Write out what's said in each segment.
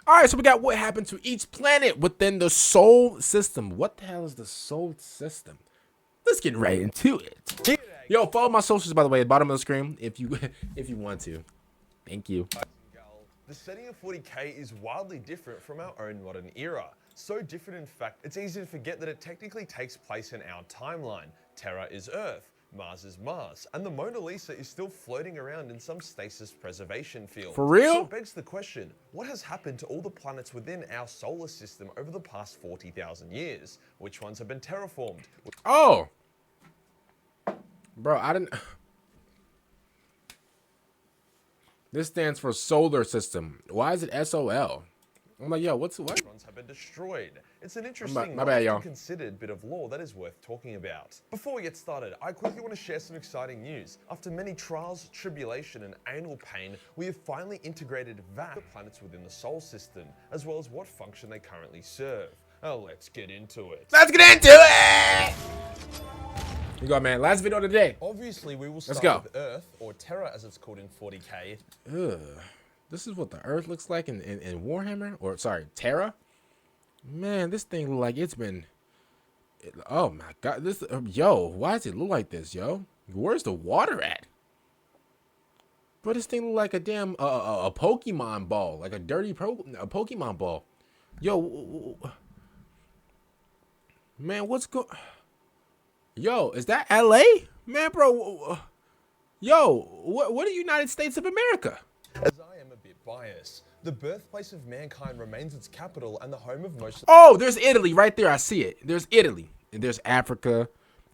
All right, so we got what happened to each planet within the Sol system. What the hell is the Sol system? Let's get right into it. Yo, follow my socials, by the way, at the bottom of the screen if you if you want to. Thank you. The setting of 40k is wildly different from our own modern era. So different, in fact, it's easy to forget that it technically takes place in our timeline. Terra is Earth, Mars is Mars, and the Mona Lisa is still floating around in some stasis preservation field. For real? So it begs the question, what has happened to all the planets within our solar system over the past 40,000 years? Which ones have been terraformed? Oh. Bro, I didn't... This stands for solar system. Why is it SOL? I'm like, yo, what? Necrons have been destroyed. It's an interesting, my bad, y'all. considered bit of lore that is worth talking about. Before we get started, I quickly want to share some exciting news. After many trials, tribulation, and anal pain, we have finally integrated the planets within the Sol system, as well as what function they currently serve. Oh, let's get into it. Let's get into it! You go, man. Last video of the day. Obviously, we will start with Earth, or Terra as it's called in 40k. Ugh. This is what the Earth looks like in Warhammer? Or, sorry, Terra? Man, this thing look like it's been... Oh, my God. This... yo, why does it look like this, yo? Where's the water at? But this thing look like a damn... a Pokemon ball. Like a dirty a Pokemon ball. Yo... Man, what's going... Yo, is that LA? Man, bro... Yo, what are United States of America? As I am a bit biased, the birthplace of mankind remains its capital and the home of most of... Oh, there's Italy right there. I see it. There's Italy. And there's Africa.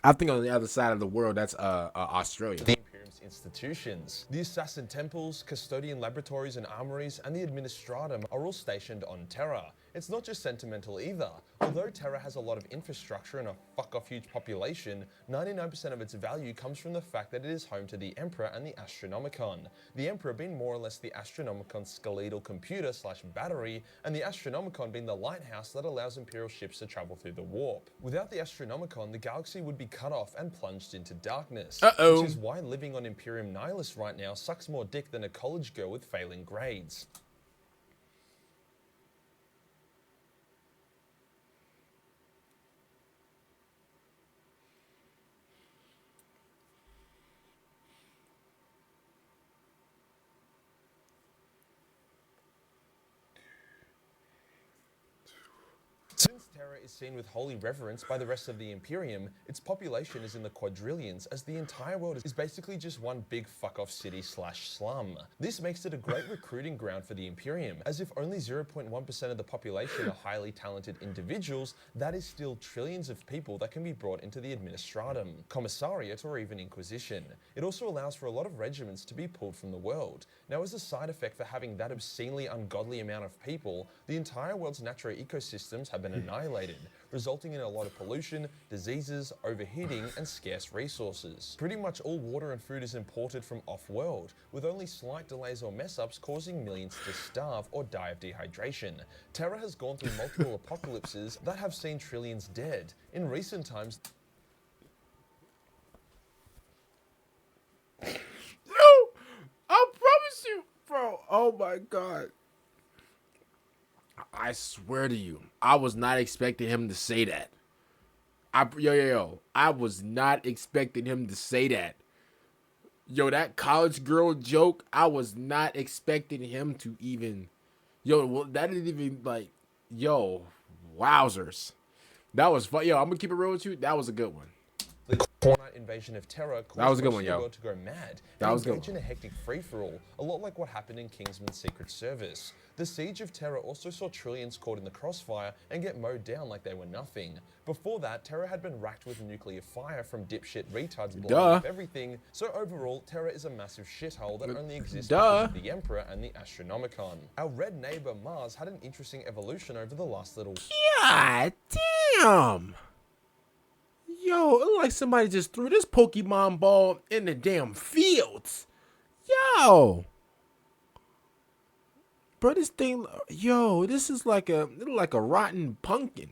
I think on the other side of the world, that's Australia. The Imperium's institutions. The assassin temples, custodian laboratories and armories, and the administratum are all stationed on Terra. It's not just sentimental either. Although Terra has a lot of infrastructure and a fuck-off huge population, 99% of its value comes from the fact that it is home to the Emperor and the Astronomicon. The Emperor being more or less the Astronomicon's skeletal computer / battery, and the Astronomicon being the lighthouse that allows Imperial ships to travel through the warp. Without the Astronomicon, the galaxy would be cut off and plunged into darkness. Which is why living on Imperium Nihilus right now sucks more dick than a college girl with failing grades. Since Terra is seen with holy reverence by the rest of the Imperium, its population is in the quadrillions, as the entire world is basically just one big fuck-off city / slum. This makes it a great recruiting ground for the Imperium, as if only 0.1% of the population are highly talented individuals, that is still trillions of people that can be brought into the Administratum, Commissariat, or even Inquisition. It also allows for a lot of regiments to be pulled from the world. Now, as a side effect for having that obscenely ungodly amount of people, the entire world's natural ecosystems have been annihilated, resulting in a lot of pollution, diseases, overheating, and scarce resources. Pretty much all water and food is imported from off-world, with only slight delays or mess-ups causing millions to starve or die of dehydration. Terra has gone through multiple apocalypses that have seen trillions dead. In recent times... No! I promise you, bro. Oh my God. I swear to you, I was not expecting him to say that. Yo. I was not expecting him to say that. Yo, that college girl joke, I was not expecting him to even... Yo, well, that didn't even, like... Yo, wowzers. That was fun. Yo, I'm gonna keep it real with you. That was a good one. The Khorne invasion of Terra caused the world to go mad and engage in a hectic free-for-all, a lot like what happened in Kingsman's Secret Service. The siege of Terra also saw trillions caught in the crossfire and get mowed down like they were nothing. Before that, Terra had been racked with nuclear fire from dipshit retards blowing up everything, so overall, Terra is a massive shithole that only exists because of the Emperor and the Astronomicon. Our red neighbor Mars had an interesting evolution over the last little... God damn! Yo, it looked like somebody just threw this Pokemon ball in the damn fields. Yo. Bro, this thing, yo, this is like a rotten pumpkin.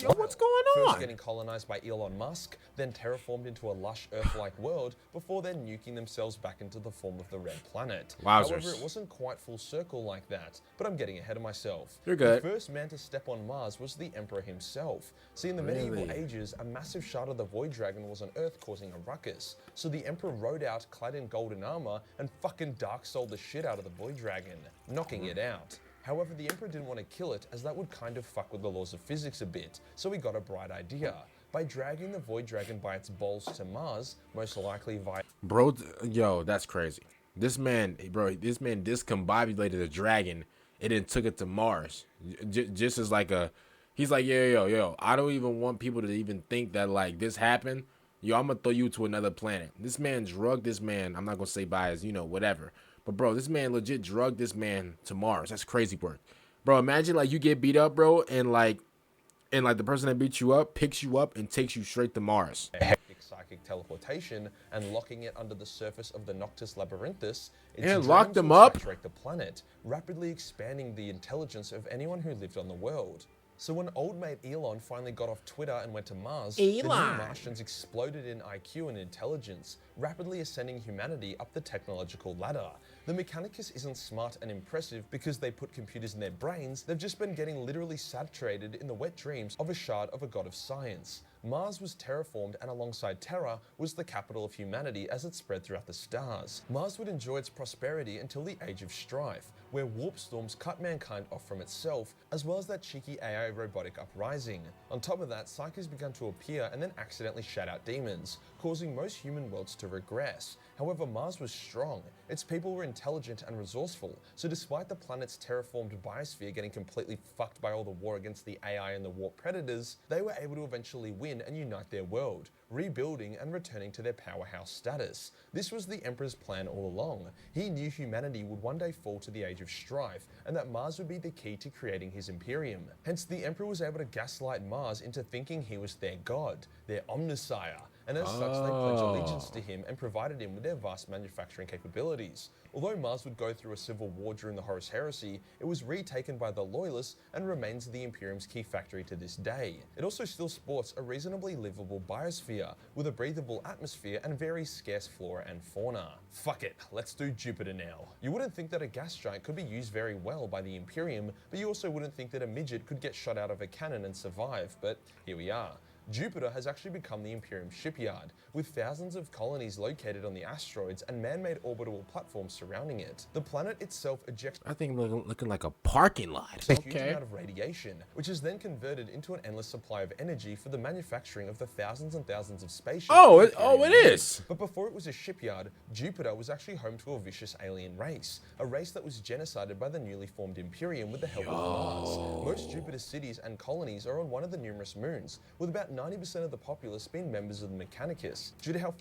Yo, what's going First on? getting colonized by Elon Musk, then terraformed into a lush Earth-like world, before then nuking themselves back into the form of the Red Planet. Wowzers. However, it wasn't quite full circle like that, but I'm getting ahead of myself. You're good. The first man to step on Mars was the Emperor himself. See, in the medieval ages, a massive shard of the Void Dragon was on Earth causing a ruckus, so the Emperor rode out clad in golden armor and fucking dark souled the shit out of the Void Dragon, knocking it out. However, the Emperor didn't want to kill it, as that would kind of fuck with the laws of physics a bit, so he got a bright idea. By dragging the Void Dragon by its balls to Mars, most likely via... Bro, yo, that's crazy. This man discombobulated a dragon and then took it to Mars. Just as like a... He's like, yo, I don't even want people to even think that, like, this happened. Yo, I'm going to throw you to another planet. This man drugged this man. I'm not going to say by his, whatever. But, bro, this man legit drugged this man to Mars. That's crazy work. Bro, imagine, like, you get beat up, bro, and the person that beat you up picks you up and takes you straight to Mars. Hectic psychic teleportation and locking it under the surface of the Noctis Labyrinthus. And locked them up? Saturate the planet, rapidly expanding the intelligence of anyone who lived on the world. So when old mate Elon finally got off Twitter and went to Mars, the new Martians exploded in IQ and intelligence, rapidly ascending humanity up the technological ladder. The Mechanicus isn't smart and impressive because they put computers in their brains, they've just been getting literally saturated in the wet dreams of a shard of a god of science. Mars was terraformed, and alongside Terra was the capital of humanity as it spread throughout the stars. Mars would enjoy its prosperity until the Age of Strife, where warp storms cut mankind off from itself, as well as that cheeky AI robotic uprising. On top of that, Psykers began to appear and then accidentally shut out demons, causing most human worlds to regress. However, Mars was strong, its people were intelligent and resourceful, so despite the planet's terraformed biosphere getting completely fucked by all the war against the AI and the warp predators, they were able to eventually win and unite their world, rebuilding and returning to their powerhouse status. This was the Emperor's plan all along. He knew humanity would one day fall to the Age of Strife, and that Mars would be the key to creating his Imperium. Hence, the Emperor was able to gaslight Mars into thinking he was their god, their omnisire, and as such they pledged allegiance to him and provided him with their vast manufacturing capabilities. Although Mars would go through a civil war during the Horus Heresy, it was retaken by the Loyalists and remains the Imperium's key factory to this day. It also still sports a reasonably livable biosphere, with a breathable atmosphere and very scarce flora and fauna. Fuck it, let's do Jupiter now. You wouldn't think that a gas giant could be used very well by the Imperium, but you also wouldn't think that a midget could get shot out of a cannon and survive, but here we are. Jupiter has actually become the Imperium shipyard, with thousands of colonies located on the asteroids and man-made orbital platforms surrounding it. The planet itself ejects I think looking like a parking lot. a huge amount of radiation, which is then converted into an endless supply of energy for the manufacturing of the thousands and thousands of spaceships. It is. But before it was a shipyard, Jupiter was actually home to a vicious alien race, a race that was genocided by the newly formed Imperium with the help of Mars. Most Jupiter cities and colonies are on one of the numerous moons, with about 90% of the populace being members of the Mechanicus. Due to how...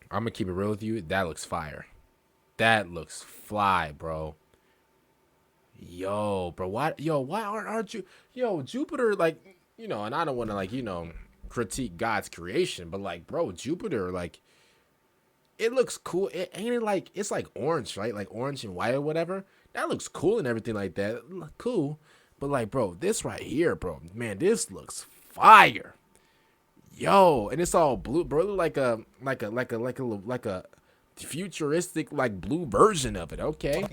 I'm gonna keep it real with you. That looks fire. That looks fly, bro. Yo, bro, why aren't you? Yo, Jupiter, like, and I don't want to, like, critique God's creation, but, like, bro, Jupiter, like, it looks cool. Ain't it like, it's like orange, right? Like orange and white or whatever. That looks cool and everything like that. Cool. But, like, bro, this right here, bro, man, this looks fire. Yo, and it's all blue, bro. Like a futuristic, like, blue version of it. Okay,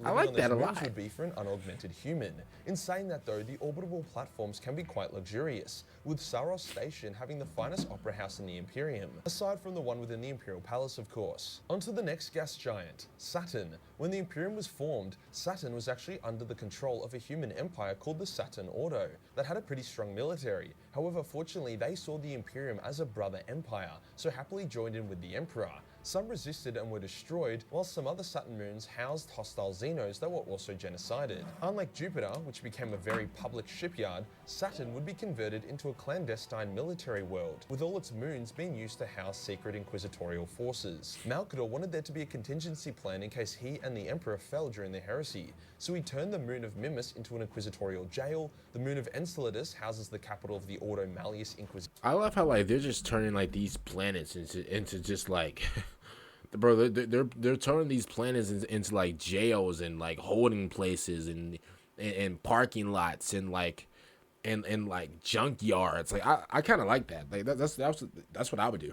I like that a lot. Would be for an unaugmented human. In saying that, though, the orbitable platforms can be quite luxurious, with Saros Station having the finest opera house in the Imperium, aside from the one within the Imperial Palace, of course. On to the next gas giant, Saturn. When the Imperium was formed, Saturn was actually under the control of a human empire called the Saturn Ordo that had a pretty strong military. However, fortunately, they saw the Imperium as a brother empire, so happily joined in with the Emperor. Some resisted and were destroyed, while some other Saturn moons housed hostile Xenos that were also genocided. Unlike Jupiter, which became a very public shipyard, Saturn would be converted into a clandestine military world, with all its moons being used to house secret inquisitorial forces. Malkador wanted there to be a contingency plan in case he and the Emperor fell during the heresy, so he turned the moon of Mimas into an inquisitorial jail. The moon of Enceladus houses the capital of the Ordo Malleus Inquisition. I love how, like, they're just turning, like, these planets into just, like, bro, they're turning these planets into like jails and, like, holding places and parking lots and, like, and like junkyards. Like I kind of like that. Like that's what I would do.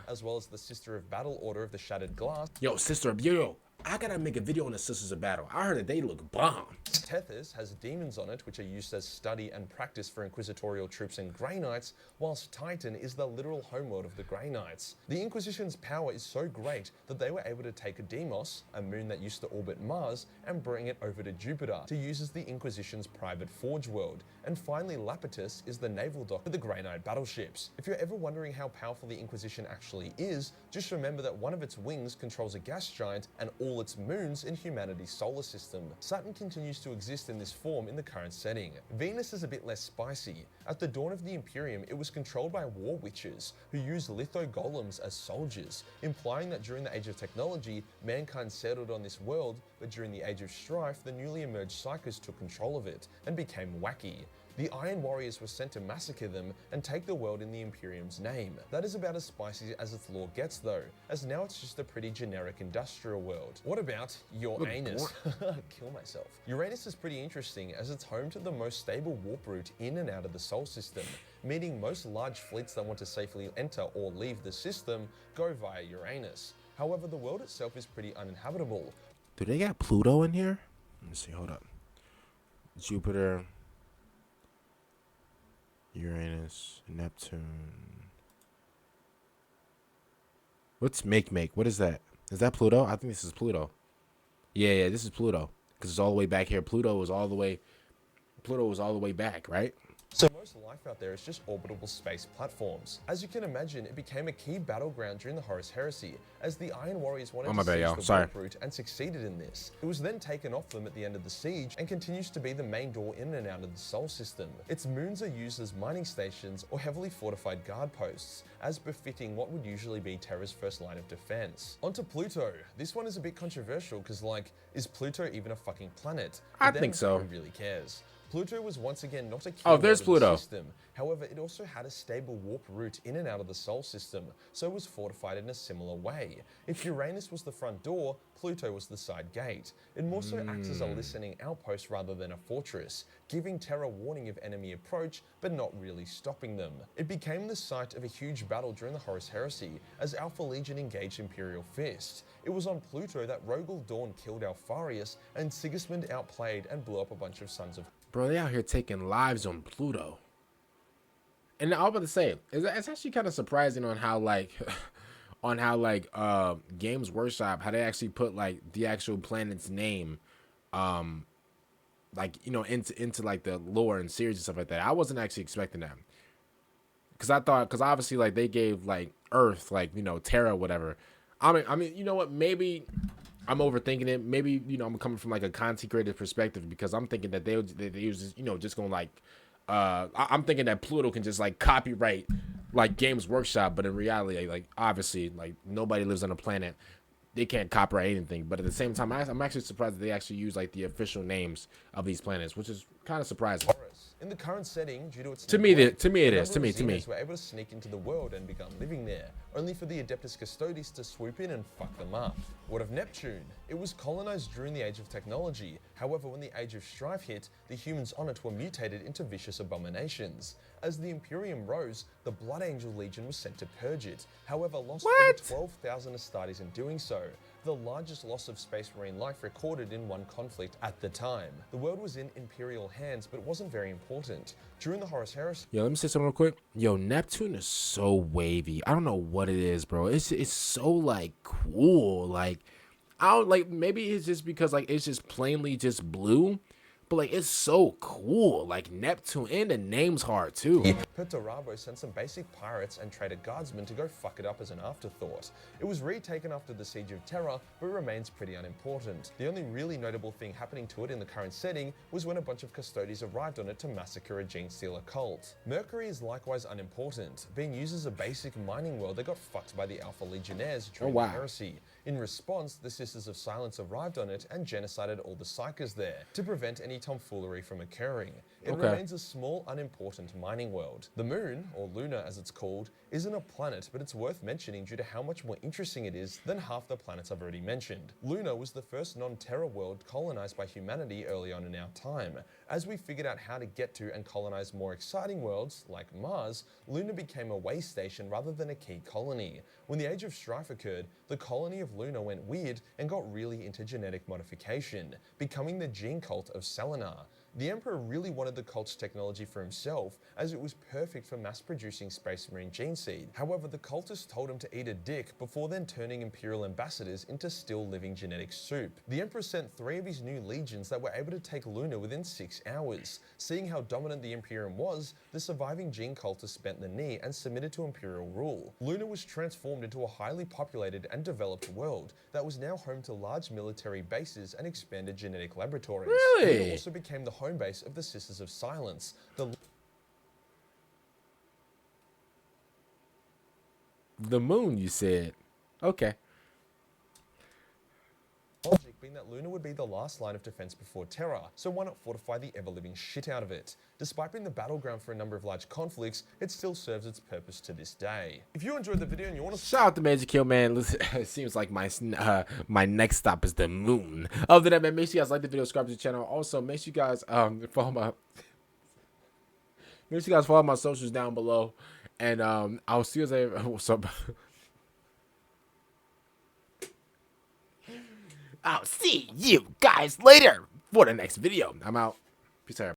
as well as the Sister of Battle Order of the Shattered Glass. Yo, yo, I gotta make a video on the Sisters of Battle. I heard that they look bomb. Tethys has demons on it, which are used as study and practice for inquisitorial troops and Grey Knights, whilst Titan is the literal homeworld of the Grey Knights. The Inquisition's power is so great that they were able to take Deimos, a moon that used to orbit Mars, and bring it over to Jupiter to use as the Inquisition's private forge world. And finally, Lapetus is the naval dock for the Grey Knight battleships. If you're ever wondering how powerful the Inquisition actually is, just remember that one of its wings controls a gas giant and all its moons in humanity's solar system. Saturn continues to exist in this form in the current setting. Venus is a bit less spicy. At the dawn of the Imperium, it was controlled by war witches who used litho golems as soldiers, implying that during the Age of Technology, mankind settled on this world, but during the Age of Strife, the newly emerged Psykers took control of it and became wacky. The Iron Warriors were sent to massacre them and take the world in the Imperium's name. That is about as spicy as its lore gets though, as now it's just a pretty generic industrial world. What about Uranus? Kill myself. Uranus is pretty interesting as it's home to the most stable warp route in and out of the Sol system, meaning most large fleets that want to safely enter or leave the system go via Uranus. However, the world itself is pretty uninhabitable. Do they got Pluto in here? Let me see, hold up. Jupiter, Uranus, Neptune. What's make? What is that? Is that Pluto? I think this is Pluto. Yeah, this is Pluto. Because it's all the way back here. Pluto was all the way back, right? So most life out there is just orbitable space platforms. As you can imagine, it became a key battleground during the Horus Heresy, as the Iron Warriors wanted to seize the warp route and succeeded in this. It was then taken off them at the end of the siege and continues to be the main door in and out of the Sol system. Its moons are used as mining stations or heavily fortified guard posts, as befitting what would usually be Terra's first line of defense. Onto Pluto. This one is a bit controversial because, like, is Pluto even a fucking planet? I think so. Who really cares? Pluto was once again not a key there's Pluto. system. However, it also had a stable warp route in and out of the Sol system, so it was fortified in a similar way. If Uranus was the front door, Pluto was the side gate. It more so acts as a listening outpost rather than a fortress, giving Terra warning of enemy approach, but not really stopping them. It became the site of a huge battle during the Horus Heresy, as Alpha Legion engaged Imperial Fist. It was on Pluto that Rogal Dorn killed Alpharius, and Sigismund outplayed and blew up a bunch of Sons of... Bro, they out here taking lives on Pluto. And I was about to say, it's actually kind of surprising on how Games Workshop, how they actually put like the actual planet's name, like, you know, into like the lore and series and stuff like that. I wasn't actually expecting that, because obviously like they gave like Earth, like, you know, Terra, whatever. I mean, you know what? Maybe I'm overthinking it. Maybe, you know, I'm coming from like a content creative perspective, because I'm thinking that they use, you know, just going like, I'm thinking that Pluto can just like copyright like Games Workshop, but in reality, like obviously, like nobody lives on a planet, they can't copyright anything. But at the same time, I'm actually surprised that they actually use like the official names of these planets, which is kind of surprising. In the current setting, due to its to me it is. Xenos were able to sneak into the world and begun living there, only for the Adeptus Custodes to swoop in and fuck them up. What of Neptune? It was colonized during the Age of Technology. However, when the Age of Strife hit, the humans on it were mutated into vicious abominations. As the Imperium rose, the Blood Angel Legion was sent to purge it. However, lost over 12,000 Astartes in doing so, the largest loss of Space Marine life recorded in one conflict at the time. The world was in Imperial hands, but it wasn't very important. During the Horus Heresy... Yo, let me say something real quick. Yo, Neptune is so wavy. I don't know what it is, bro. It's so, like, cool. Like, I don't, like, maybe it's just because, like, it's just plainly just blue. But, like, it's so cool. Like, Neptune, and the name's hard, too. Perturabo sent some basic pirates and traded guardsmen to go fuck it up as an afterthought. It was retaken after the Siege of Terra, but remains pretty unimportant. The only really notable thing happening to it in the current setting was when a bunch of Custodes arrived on it to massacre a gene stealer cult. Mercury is likewise unimportant, being used as a basic mining world that got fucked by the Alpha Legionnaires during the Heresy. In response, the Sisters of Silence arrived on it and genocided all the Psykers there, to prevent any tomfoolery from occurring. It remains a small, unimportant mining world. The moon, or Luna as it's called, isn't a planet, but it's worth mentioning due to how much more interesting it is than half the planets I've already mentioned. Luna was the first non-Terra world colonized by humanity early on in our time. As we figured out how to get to and colonize more exciting worlds, like Mars, Luna became a way station rather than a key colony. When the Age of Strife occurred, the colony of Luna went weird and got really into genetic modification, becoming the gene cult of Selenar. The Emperor really wanted the cult's technology for himself, as it was perfect for mass-producing Space Marine gene seed. However, the cultists told him to eat a dick before then turning Imperial ambassadors into still living genetic soup. The Emperor sent 3 of his new legions that were able to take Luna within 6 hours. Seeing how dominant the Imperium was, the surviving gene cultists bent the knee and submitted to Imperial rule. Luna was transformed into a highly populated and developed world that was now home to large military bases and expanded genetic laboratories. Really? Luna also became the home base of the Sisters of Silence. The moon, you said. Okay. Logic being that Luna would be the last line of defense before Terra, so why not fortify the ever-living shit out of it? Despite being the battleground for a number of large conflicts, it still serves its purpose to this day. If you enjoyed the video and you want to Shout out to Majorkill, man. Listen, it seems like my next stop is the moon. Other than that, man, make sure you guys like the video, subscribe to the channel. Also, make sure you guys follow my socials down below, and I'll see you later. What's up? I'll see you guys later for the next video. I'm out. Peace out.